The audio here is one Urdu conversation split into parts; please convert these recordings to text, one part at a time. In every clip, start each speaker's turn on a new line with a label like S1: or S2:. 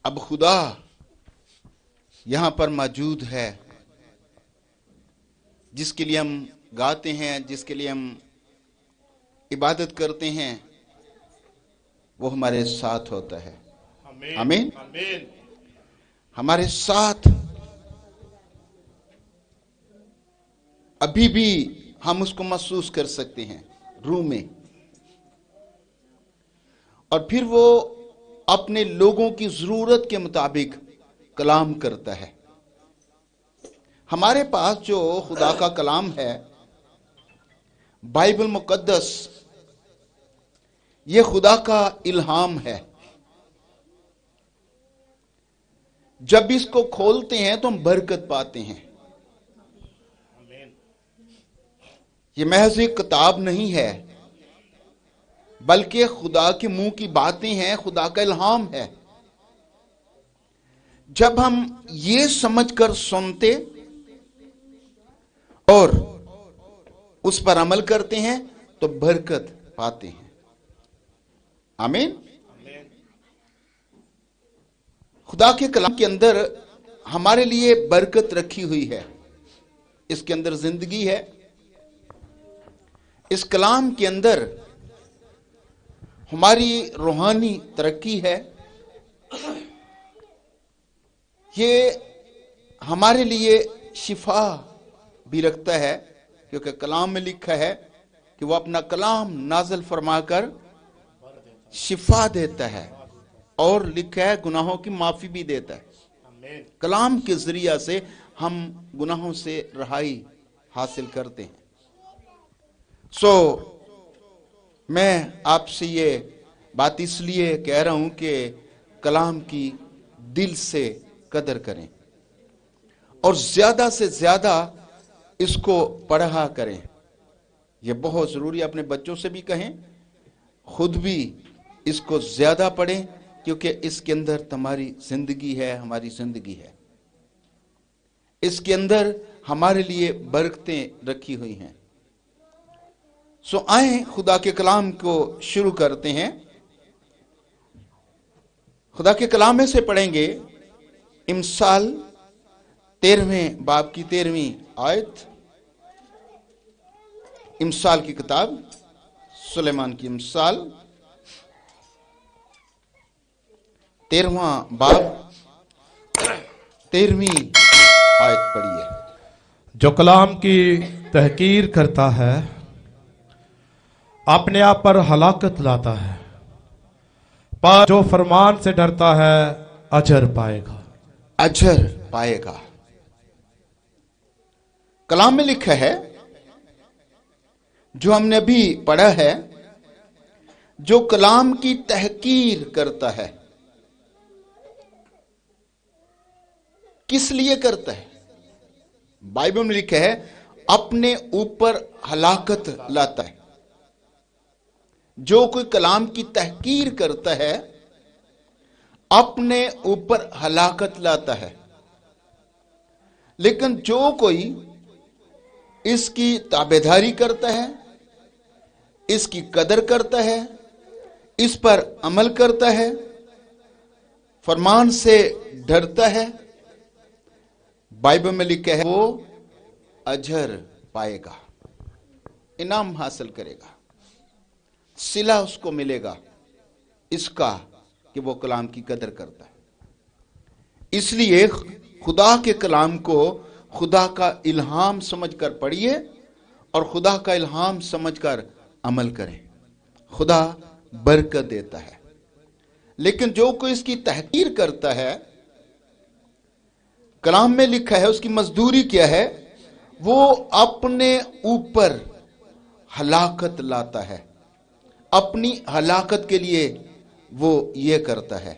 S1: اب خدا یہاں پر موجود ہے، جس کے لیے ہم گاتے ہیں، جس کے لیے ہم عبادت کرتے ہیں، وہ ہمارے ساتھ ہوتا ہے۔ آمین۔ ہمارے ساتھ ابھی بھی ہم اس کو محسوس کر سکتے ہیں روح میں، اور پھر وہ اپنے لوگوں کی ضرورت کے مطابق کلام کرتا ہے۔ ہمارے پاس جو خدا کا کلام ہے، بائبل مقدس، یہ خدا کا الہام ہے۔ جب اس کو کھولتے ہیں تو ہم برکت پاتے ہیں۔ یہ محض ایک کتاب نہیں ہے، بلکہ خدا کے منہ کی باتیں ہیں، خدا کا الہام ہے۔ جب ہم یہ سمجھ کر سنتے اور اس پر عمل کرتے ہیں تو برکت پاتے ہیں۔ آمین۔ خدا کے کلام کے اندر ہمارے لیے برکت رکھی ہوئی ہے، اس کے اندر زندگی ہے، اس کلام کے اندر ہماری روحانی ترقی ہے۔ یہ ہمارے لیے شفا بھی رکھتا ہے، کیونکہ کلام میں لکھا ہے کہ وہ اپنا کلام نازل فرما کر شفا دیتا ہے، اور لکھا ہے گناہوں کی معافی بھی دیتا ہے۔ کلام کے ذریعہ سے ہم گناہوں سے رہائی حاصل کرتے ہیں۔ میں آپ سے یہ بات اس لیے کہہ رہا ہوں کہ کلام کی دل سے قدر کریں، اور زیادہ سے زیادہ اس کو پڑھا کریں۔ یہ بہت ضروری ہے، اپنے بچوں سے بھی کہیں، خود بھی اس کو زیادہ پڑھیں، کیونکہ اس کے اندر تمہاری زندگی ہے، ہماری زندگی ہے۔ اس کے اندر ہمارے لیے برکتیں رکھی ہوئی ہیں۔ آئیں خدا کے کلام کو شروع کرتے ہیں۔ خدا کے کلام میں سے پڑھیں گے امثال 13ویں باب کی 13ویں آیت۔ امثال کی کتاب، سلیمان کی امثال 13واں باب 13ویں آیت پڑھیے۔
S2: جو کلام کی تحقیر کرتا ہے اپنے آپ پر ہلاکت لاتا ہے، پر جو فرمان سے ڈرتا ہے اجر پائے گا۔
S1: اجر پائے گا۔ کلام میں لکھا ہے، جو ہم نے ابھی پڑھا ہے، جو کلام کی تحقیر کرتا ہے۔ کس لیے کرتا ہے؟ بائبل میں لکھا ہے اپنے اوپر ہلاکت لاتا ہے۔ جو کوئی کلام کی تحقیر کرتا ہے اپنے اوپر ہلاکت لاتا ہے، لیکن جو کوئی اس کی تابعداری کرتا ہے، اس کی قدر کرتا ہے، اس پر عمل کرتا ہے، فرمان سے ڈرتا ہے، بائبل میں لکھا ہے وہ اجر پائے گا، انعام حاصل کرے گا، صلہ اس کو ملے گا اس کا کہ وہ کلام کی قدر کرتا ہے۔ اس لیے خدا کے کلام کو خدا کا الہام سمجھ کر پڑھیے، اور خدا کا الہام سمجھ کر عمل کریں۔ خدا برکت دیتا ہے۔ لیکن جو کوئی اس کی تحقیر کرتا ہے، کلام میں لکھا ہے اس کی مزدوری کیا ہے؟ وہ اپنے اوپر ہلاکت لاتا ہے۔ اپنی ہلاکت کے لیے وہ یہ کرتا ہے۔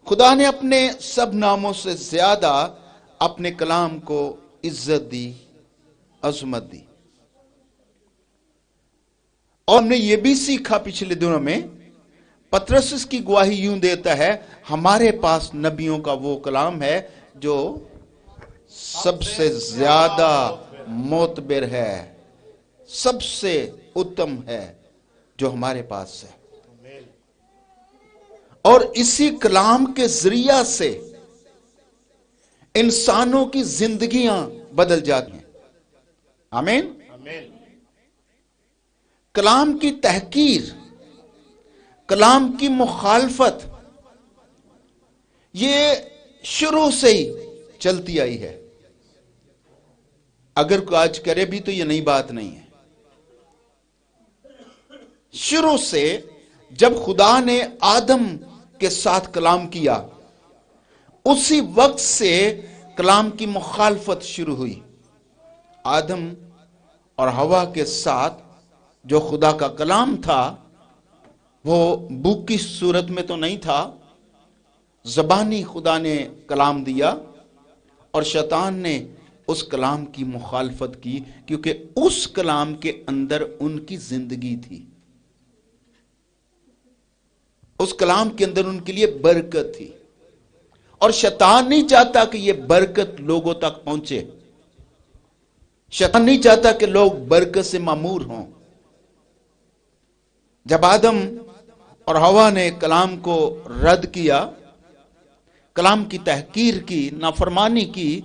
S1: خدا نے اپنے سب ناموں سے زیادہ اپنے کلام کو عزت دی، عظمت دی۔ اور ہم نے یہ بھی سیکھا پچھلے دنوں میں، پطرس اس کی گواہی یوں دیتا ہے، ہمارے پاس نبیوں کا وہ کلام ہے جو سب سے زیادہ معتبر ہے، سب سے اتم ہے جو ہمارے پاس ہے۔ اور اسی کلام کے ذریعہ سے انسانوں کی زندگیاں بدل جاتی ہیں. آمین. کلام کی تحقیر، کلام کی مخالفت یہ شروع سے ہی چلتی آئی ہے. اگر کوئی آج کرے بھی تو یہ نئی بات نہیں ہے. شروع سے جب خدا نے آدم کے ساتھ کلام کیا، اسی وقت سے کلام کی مخالفت شروع ہوئی. آدم اور حوا کے ساتھ جو خدا کا کلام تھا وہ بک کی صورت میں تو نہیں تھا، زبانی خدا نے کلام دیا اور شیطان نے اس کلام کی مخالفت کی، کیونکہ اس کلام کے اندر ان کی زندگی تھی. اس کلام کے اندر ان کے لیے برکت تھی، اور شیطان نہیں چاہتا کہ یہ برکت لوگوں تک پہنچے. شیطان نہیں چاہتا کہ لوگ برکت سے معمور ہوں. جب آدم اور حوا نے کلام کو رد کیا، کلام کی تحقیر کی، نافرمانی کی،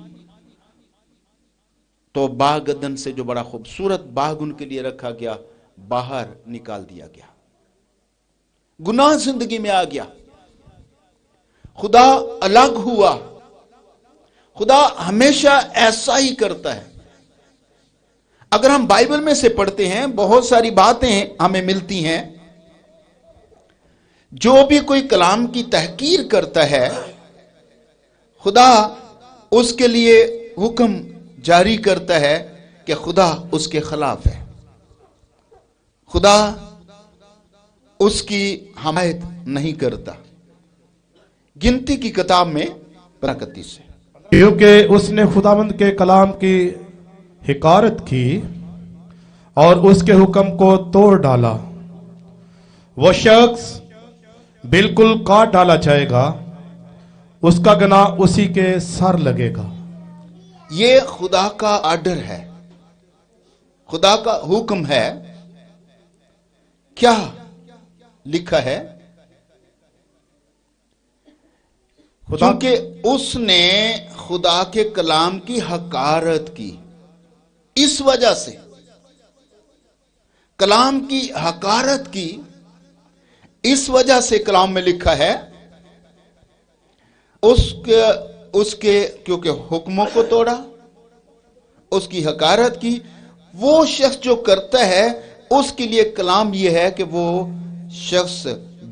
S1: تو باغ عدن سے جو بڑا خوبصورت باغ ان کے لیے رکھا گیا باہر نکال دیا گیا. گناہ زندگی میں آ گیا، خدا الگ ہوا. خدا ہمیشہ ایسا ہی کرتا ہے. اگر ہم بائبل میں سے پڑھتے ہیں بہت ساری باتیں ہمیں ملتی ہیں. جو بھی کوئی کلام کی تحقیر کرتا ہے خدا اس کے لیے حکم جاری کرتا ہے کہ خدا اس کے خلاف ہے. خدا اس کی حمایت نہیں کرتا. گنتی کی کتاب میں 31 سے،
S2: کیونکہ اس نے خداوند کے کلام کی حقارت کی اور اس کے حکم کو توڑ ڈالا، وہ شخص بالکل کاٹ ڈالا جائے گا، اس کا گناہ اسی کے سر لگے گا.
S1: یہ خدا کا آرڈر ہے، خدا کا حکم ہے. کیا لکھا ہے؟ کیونکہ اس نے خدا کے کلام کی حقارت کی. اس وجہ سے کلام کی حقارت کی، اس وجہ سے کلام میں لکھا ہے اس کے کیونکہ حکموں کو توڑا، اس کی حقارت کی. وہ شخص جو کرتا ہے اس کے لیے کلام یہ ہے کہ وہ شخص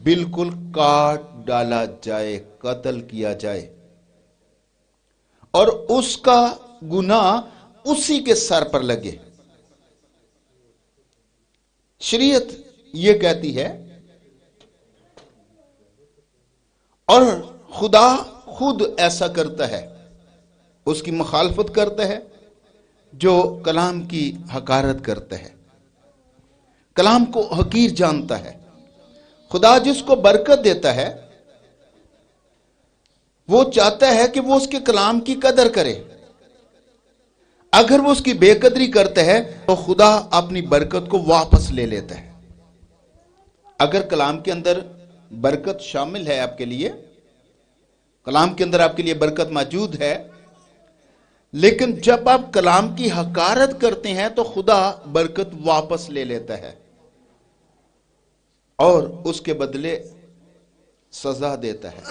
S1: بالکل کاٹ ڈالا جائے، قتل کیا جائے، اور اس کا گناہ اسی کے سر پر لگے. شریعت یہ کہتی ہے، اور خدا خود ایسا کرتا ہے، اس کی مخالفت کرتا ہے جو کلام کی حقارت کرتا ہے، کلام کو حقیر جانتا ہے. خدا جس کو برکت دیتا ہے وہ چاہتا ہے کہ وہ اس کے کلام کی قدر کرے. اگر وہ اس کی بے قدری کرتا ہے تو خدا اپنی برکت کو واپس لے لیتا ہے. اگر کلام کے اندر برکت شامل ہے، آپ کے لیے کلام کے اندر آپ کے لیے برکت موجود ہے، لیکن جب آپ کلام کی حقارت کرتے ہیں تو خدا برکت واپس لے لیتا ہے اور اس کے بدلے سزا دیتا ہے،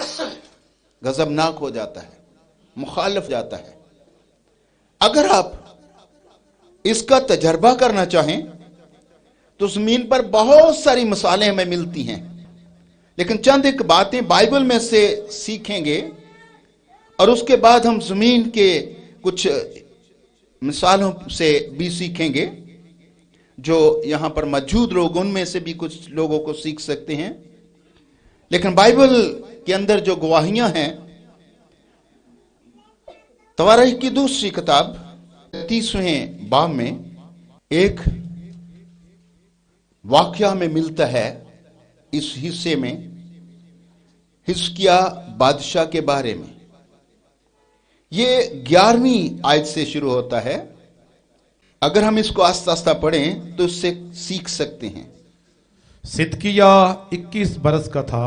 S1: غضبناک ہو جاتا ہے، مخالف جاتا ہے. اگر آپ اس کا تجربہ کرنا چاہیں تو زمین پر بہت ساری مثالیں ہمیں ملتی ہیں، لیکن چند ایک باتیں بائبل میں سے سیکھیں گے اور اس کے بعد ہم زمین کے کچھ مثالوں سے بھی سیکھیں گے جو یہاں پر موجود لوگ ان میں سے بھی کچھ لوگوں کو سیکھ سکتے ہیں. لیکن بائبل کے اندر جو گواہیاں ہیں، تواریخ کی دوسری کتاب 30ویں باب میں ایک واقعہ میں ملتا ہے. اس حصے میں حزقیاہ بادشاہ کے بارے میں، یہ 11ویں آیت سے شروع ہوتا ہے. اگر ہم اس کو آہستہ آہستہ پڑھیں تو اس سے سیکھ سکتے ہیں.
S2: صدقیہ 21 برس کا تھا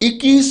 S1: 21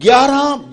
S1: 11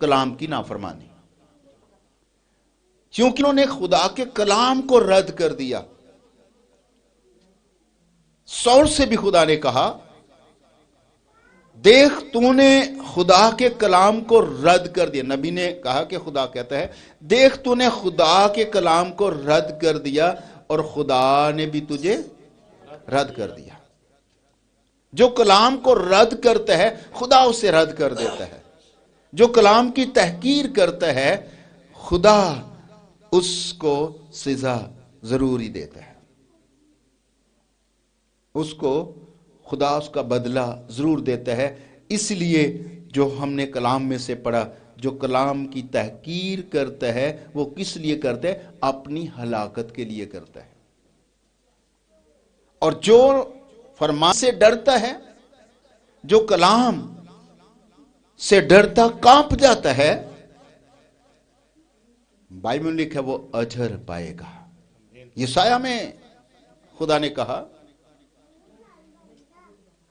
S1: کلام کی نافرمانی، کیونکہ انہوں نے خدا کے کلام کو رد کر دیا۔ سول سے بھی خدا نے کہا دیکھ تو نے خدا کے کلام کو رد کر دیا۔ نبی نے کہا کہ خدا کہتا ہے دیکھ تو نے خدا کے کلام کو رد کر دیا اور خدا نے بھی تجھے رد کر دیا۔ جو کلام کو رد کرتا ہے خدا اسے رد کر دیتا ہے، جو کلام کی تحقیر کرتا ہے خدا اس کو سزا ضرور ہی دیتا ہے، اس کو خدا اس کا بدلہ ضرور دیتا ہے۔ اس لیے جو ہم نے کلام میں سے پڑھا، جو کلام کی تحقیر کرتا ہے وہ کس لیے کرتا ہے؟ اپنی ہلاکت کے لیے کرتا ہے۔ اور جو فرمان سے ڈرتا ہے، جو کلام سے ڈرتا کانپ جاتا ہے، بائبل میں لکھا وہ اجر پائے گا۔ یسایہ میں خدا نے کہا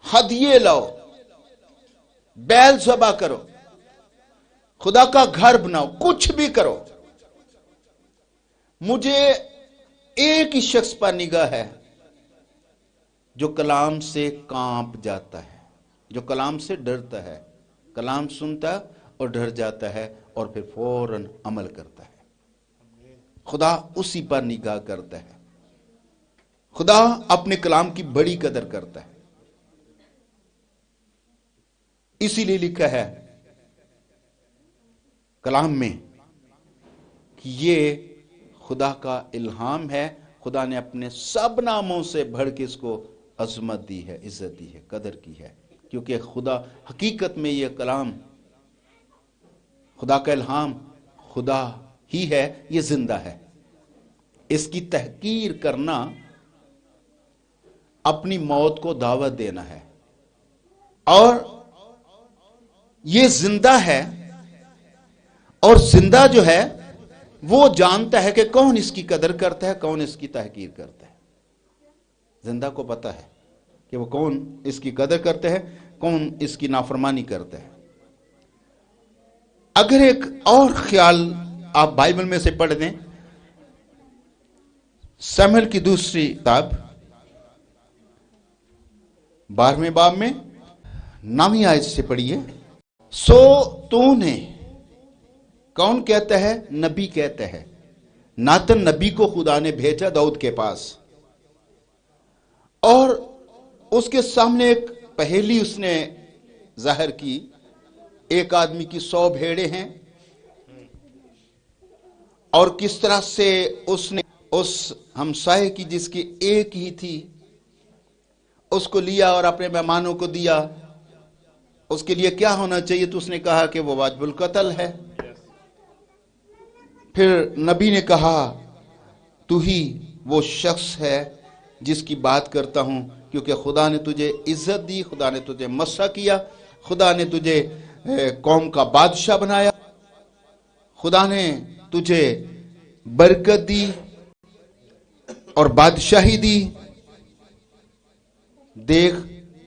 S1: ہدیے لاؤ، بیل ذبح کرو، خدا کا گھر بناؤ، کچھ بھی کرو، مجھے ایک ہی شخص پر نگاہ ہے جو کلام سے کانپ جاتا ہے، جو کلام سے ڈرتا ہے، کلام سنتا اور ڈر جاتا ہے اور پھر فوراً عمل کرتا ہے۔ خدا اسی پر نگاہ کرتا ہے۔ خدا اپنے کلام کی بڑی قدر کرتا ہے، اسی لیے لکھا ہے کلام میں کہ یہ خدا کا الہام ہے، خدا نے اپنے سب ناموں سے بڑھ کے اس کو عظمت دی ہے، عزت دی ہے، قدر کی ہے، کیونکہ خدا حقیقت میں یہ کلام خدا کا الہام خدا ہی ہے، یہ زندہ ہے۔ اس کی تحقیر کرنا اپنی موت کو دعوت دینا ہے، اور یہ زندہ ہے، اور زندہ جو ہے وہ جانتا ہے کہ کون اس کی قدر کرتا ہے، کون اس کی تحقیر کرتا ہے۔ زندہ کو پتا ہے کہ وہ کون اس کی قدر کرتا ہے، کون اس کی نافرمانی کرتا ہے۔ اگر ایک اور خیال آپ بائبل میں سے پڑھ دیں، سموئیل کی دوسری کتاب 12ویں باب میں 9ویں آیت سے پڑھیے۔ سو تو نے، کون کہتا ہے؟ نبی کہتا ہے، ناتن نبی کو خدا نے بھیجا داؤد کے پاس، اور اس کے سامنے ایک پہیلی اس نے ظاہر کی۔ ایک آدمی کی 100 بھیڑیں ہیں، اور کس طرح سے اس نے اس ہمسائے کی جس کی ایک ہی تھی اس کو لیا اور اپنے مہمانوں کو دیا۔ اس کے لیے کیا ہونا چاہیے؟ تو اس نے کہا کہ وہ واجب القتل ہے۔ پھر نبی نے کہا تو ہی وہ شخص ہے جس کی بات کرتا ہوں، کیونکہ خدا نے تجھے عزت دی، خدا نے تجھے مسح کیا، خدا نے تجھے قوم کا بادشاہ بنایا، خدا نے تجھے برکت دی اور بادشاہی دی۔ دیکھ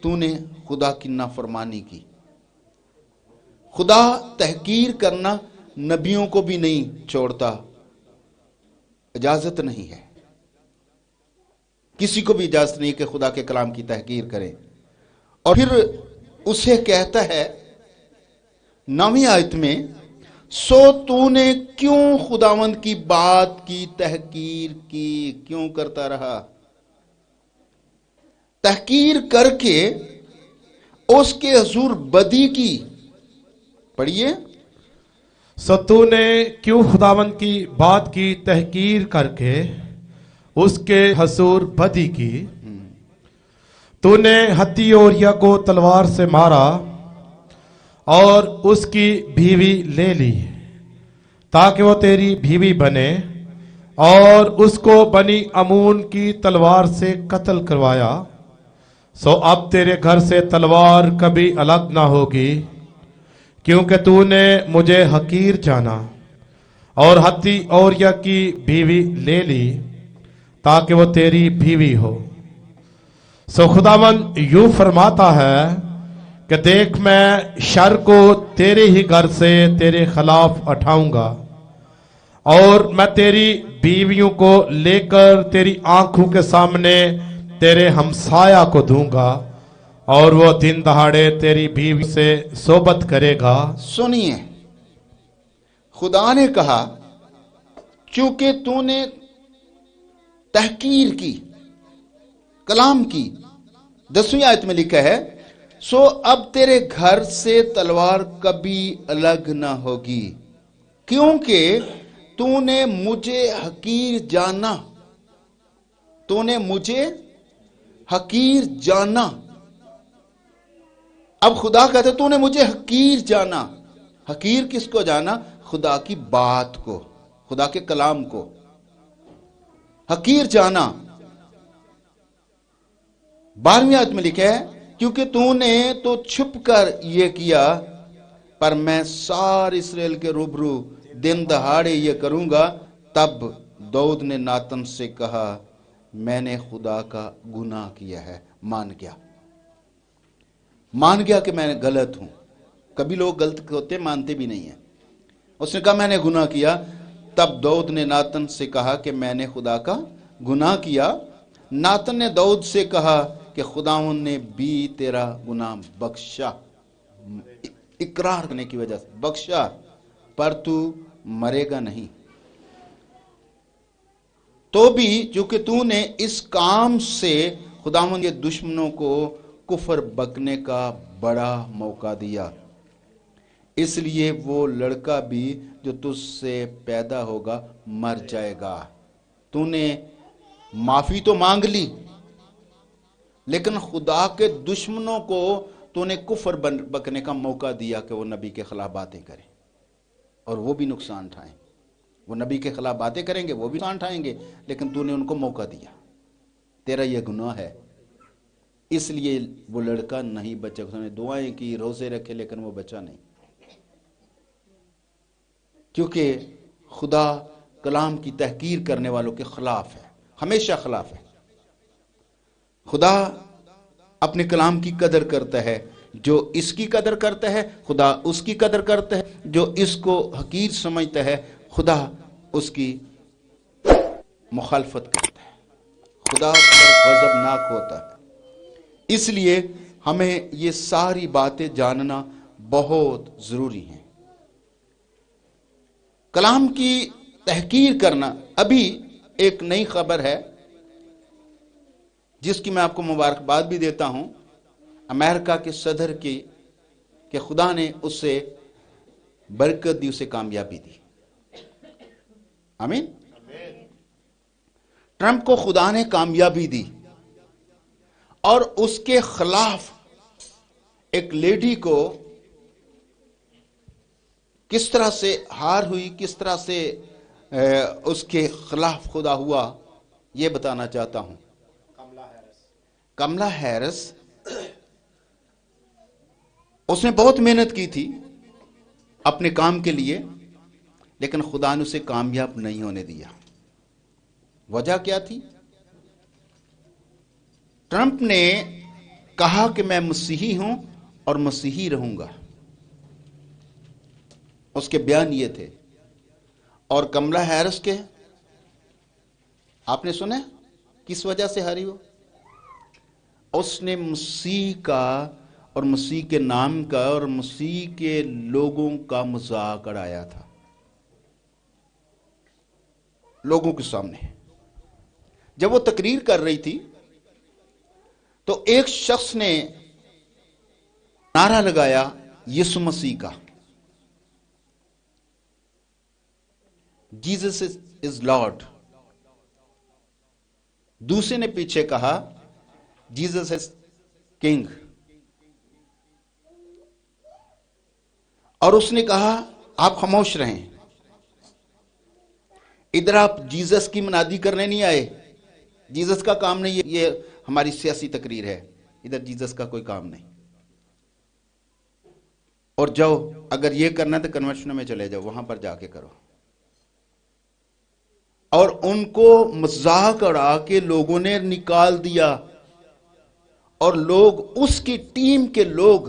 S1: تو نے خدا کی نافرمانی کی۔ خدا تحقیر کرنا نبیوں کو بھی نہیں چھوڑتا، اجازت نہیں ہے، کسی کو بھی اجازت نہیں کہ خدا کے کلام کی تحقیر کرے۔ اور پھر اسے کہتا ہے 9ویں آیت میں، سو تو نے کیوں خداوند کی بات کی تحقیر کی؟ کیوں کرتا رہا؟ تحقیر کر کے اس کے حضور بدی کی۔ پڑھیے،
S2: سو تو نے کیوں خداوند کی بات کی تحقیر کر کے اس کے حضور بدی کی؟ تو نے ہتی اوریا کو تلوار سے مارا اور اس کی بیوی لے لی تاکہ وہ تیری بیوی بنے، اور اس کو بنی امون کی تلوار سے قتل کروایا۔ سو اب تیرے گھر سے تلوار کبھی الگ نہ ہوگی، کیونکہ تو نے مجھے حقیر جانا اور ہتی اوریا کی بیوی لے لی تاکہ وہ تیری بیوی ہو۔ سو خداوند یوں فرماتا ہے کہ دیکھ میں شر کو تیرے ہی گھر سے تیرے خلاف اٹھاؤں گا، اور میں تیری بیویوں کو لے کر تیری آنکھوں کے سامنے تیرے ہمسایہ کو دوں گا، اور وہ دن دہاڑے تیری بیوی سے صحبت کرے گا۔
S1: سنیے، خدا نے کہا چونکہ تو نے تحقیر کی، کلام کی، 10ویں آیت میں لکھا ہے سو اب تیرے گھر سے تلوار کبھی الگ نہ ہوگی، کیونکہ تو نے مجھے حقیر جانا، تو نے مجھے حقیر جانا۔ اب خدا کہتے تو نے مجھے حقیر جانا۔ حقیر کس کو جانا؟ خدا کی بات کو، خدا کے کلام کو حقیر جانا۔ 12ویں آیت میں لکھا ہے کیونکہ تو نے تو چھپ کر یہ کیا، پر میں سارے اسرائیل کے روبرو دن دہاڑے یہ کروں گا۔ تب داؤد نے ناتن سے کہا میں نے خدا کا گناہ کیا ہے۔ مان گیا کہ میں نے غلط ہوں۔ کبھی لوگ غلط ہوتے مانتے بھی نہیں ہیں۔ اس نے کہا میں نے گناہ کیا۔ تب داؤد نے ناتن سے کہا کہ میں نے خدا کا گناہ کیا۔ ناتن نے داؤد سے کہا کہ خداوند نے بھی تیرا گناہ بخشا، اقرار کرنے کی وجہ سے بخشا، پر تو مرے گا نہیں۔ تو بھی چونکہ تو نے اس کام سے خداوند کے دشمنوں کو کفر بکنے کا بڑا موقع دیا، اس لیے وہ لڑکا بھی جو تجھ سے پیدا ہوگا مر جائے گا۔ تو نے معافی تو مانگ لی، لیکن خدا کے دشمنوں کو تو نے کفر بکنے کا موقع دیا کہ وہ نبی کے خلاف باتیں کریں اور وہ بھی نقصان اٹھائیں۔ وہ نبی کے خلاف باتیں کریں گے، وہ بھی نقصان اٹھائیں گے، لیکن تو نے ان کو موقع دیا۔ تیرا یہ گناہ ہے، اس لیے وہ لڑکا نہیں بچا۔ اس نے دعائیں کی، روزے رکھے، لیکن وہ بچا نہیں، کیونکہ خدا کلام کی تحقیر کرنے والوں کے خلاف ہے، ہمیشہ خلاف ہے۔ خدا اپنے کلام کی قدر کرتا ہے، جو اس کی قدر کرتا ہے خدا اس کی قدر کرتا ہے، جو اس کو حقیر سمجھتا ہے خدا اس کی مخالفت کرتا ہے، خدا اس پر غضبناک ہوتا ہے۔ اس لیے ہمیں یہ ساری باتیں جاننا بہت ضروری ہیں۔ کلام کی تحقیر کرنا، ابھی ایک نئی خبر ہے جس کی میں آپ کو مبارکباد بھی دیتا ہوں، امریکہ کے صدر کی، کہ خدا نے اسے برکت دی، اسے کامیابی دی۔ آمین۔ ٹرمپ کو خدا نے کامیابی دی، اور اس کے خلاف ایک لیڈی کو کس طرح سے ہار ہوئی، کس طرح سے اس کے خلاف خدا ہوا، یہ بتانا چاہتا ہوں۔ کملا ہیرس، اس نے بہت محنت کی تھی اپنے کام کے لیے، لیکن خدا نے اسے کامیاب نہیں ہونے دیا۔ وجہ کیا تھی؟ ٹرمپ نے کہا کہ میں مسیحی ہوں اور مسیحی رہوں گا، اس کے بیان یہ تھے۔ اور کملا ہیرس کے آپ نے سنا کس وجہ سے ہاری ہو؟ اس نے مسیح کا اور مسیح کے نام کا اور مسیح کے لوگوں کا مذاق اڑایا تھا لوگوں کے سامنے۔ جب وہ تقریر کر رہی تھی تو ایک شخص نے نعرہ لگایا یسوع مسیح کا، جیزس از لارڈ۔ دوسرے نے پیچھے کہا جیزس از کنگ، اور اس نے کہا آپ خاموش رہیں، ادھر آپ جیزس کی منادی کرنے نہیں آئے، جیزس کا کام نہیں ہے، یہ ہماری سیاسی تقریر ہے، ادھر جیزس کا کوئی کام نہیں، اور جاؤ اگر یہ کرنا ہے تو کنونشن میں چلے جاؤ، وہاں پر جا کے کرو۔ اور ان کو مذاق اڑا کے لوگوں نے نکال دیا، اور لوگ اس کی ٹیم کے لوگ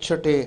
S1: 6